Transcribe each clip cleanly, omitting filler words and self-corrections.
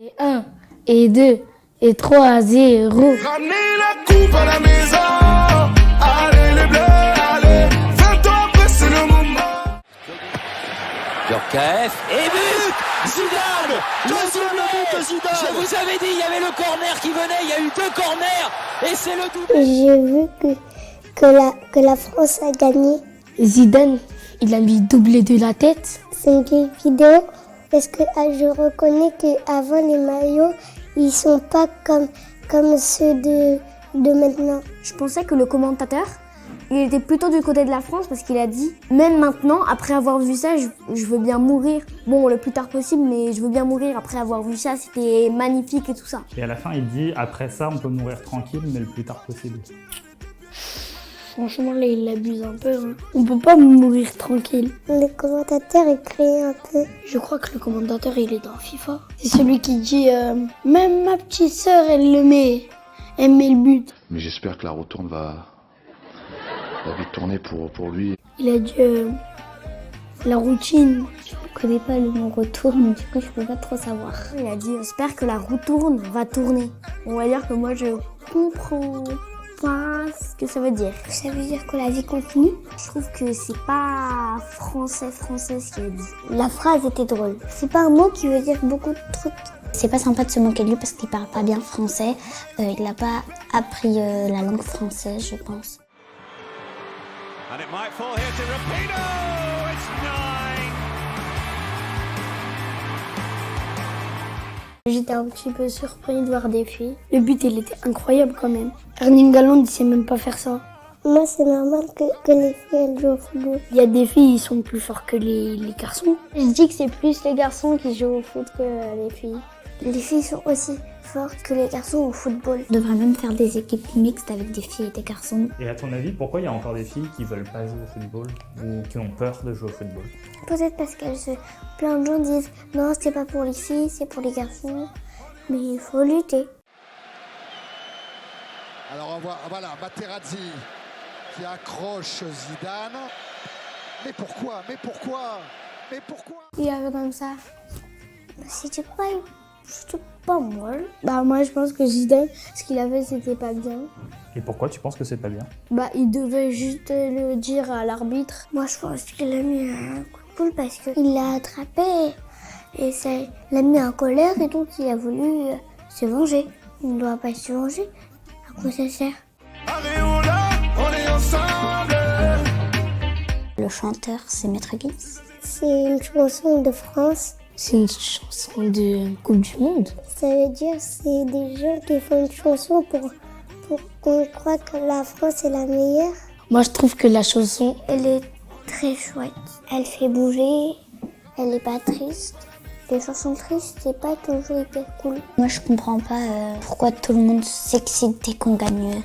Et 1, et 2, et 3-0. Ramenez la coupe à la maison. Allez les bleus, allez. 20 ans après, c'est le moment. Djorkaeff et but Zidane. Deuxième but de Zidane. Je vous avais dit, il y avait le corner qui venait, il y a eu 2 corners et c'est le doublé. J'ai vu que la France a gagné. Zidane, il a mis doublé de la tête. C'est une vieille vidéo parce que je reconnais qu'avant les maillots, ils sont pas comme ceux de maintenant. Je pensais que le commentateur, il était plutôt du côté de la France parce qu'il a dit « Même maintenant, après avoir vu ça, je veux bien mourir. Bon, le plus tard possible, mais je veux bien mourir après avoir vu ça, c'était magnifique et tout ça. » Et à la fin, il dit « Après ça, on peut mourir tranquille, mais le plus tard possible. » Franchement, là, il abuse un peu. Hein. On peut pas mourir tranquille. Le commentateur est créé un peu. Je crois que le commentateur, il est dans FIFA. C'est celui qui dit même ma petite sœur, elle met le but. Mais j'espère que la retourne va vite tourner pour lui. Il a dit la routine. Je ne connais pas le mot retourne, du coup, je peux pas trop savoir. Il a dit « J'espère que la roue va tourner. » On va dire que moi, je comprends pas ce que ça veut dire. Ça veut dire que la vie continue. Je trouve que c'est pas français ce qu'il a dit. La phrase était drôle. C'est pas un mot qui veut dire beaucoup de trucs. C'est pas sympa de se moquer de lui parce qu'il parle pas bien français. Il n'a pas appris la langue française, je pense. And it might fall here to Rapinoe. It's 9. J'étais un petit peu surpris de voir des filles. Le but, il était incroyable quand même. Erling Haaland, il sait même pas faire ça. Moi, c'est normal que les filles elles jouent au football. Il y a des filles, ils sont plus forts que les garçons. Je dis que c'est plus les garçons qui jouent au foot que les filles. Les filles sont aussi fortes que les garçons au football. On devrait même faire des équipes mixtes avec des filles et des garçons. Et à ton avis, pourquoi il y a encore des filles qui veulent pas jouer au football ou qui ont peur de jouer au football? Peut-être parce plein de gens disent non, c'est pas pour les filles, c'est pour les garçons. Mais il faut lutter. Alors on voit, voilà, Materazzi qui accroche Zidane. Mais pourquoi? Il avait comme ça. C'était pas mal. Bah moi, je pense que Zidane, ce qu'il a fait, c'était pas bien. Et pourquoi tu penses que c'est pas bien? Bah, il devait juste le dire à l'arbitre. Moi, je pense qu'il a mis un coup de poule parce qu'il l'a attrapé et ça l'a mis en colère et donc il a voulu se venger. Il ne doit pas se venger. À quoi ça sert? Allez, on est ensemble. Le chanteur, c'est Maître Gims. C'est une chanson de France. C'est une chanson de Coupe du Monde. Ça veut dire que c'est des gens qui font une chanson pour qu'on croit que la France est la meilleure. Moi, je trouve que la chanson, Elle est très chouette. Elle fait bouger. Elle est pas triste. Les chansons tristes, c'est pas toujours hyper cool. Moi, je comprends pas pourquoi tout le monde s'excite dès qu'on gagne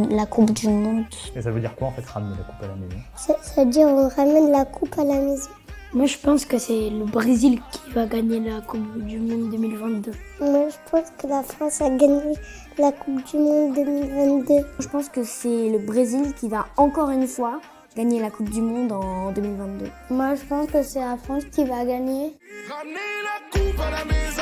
la Coupe du Monde. Et ça veut dire quoi en fait, ramener la coupe à la maison? Ça veut dire on ramène la coupe à la maison. moi, je pense que c'est le Brésil qui va gagner la Coupe du Monde 2022. Moi, je pense que la France a gagné la Coupe du Monde 2022. Je pense que c'est le Brésil qui va encore une fois gagner la Coupe du Monde en 2022. Moi, je pense que c'est la France qui va gagner. Ramenez la coupe à la maison.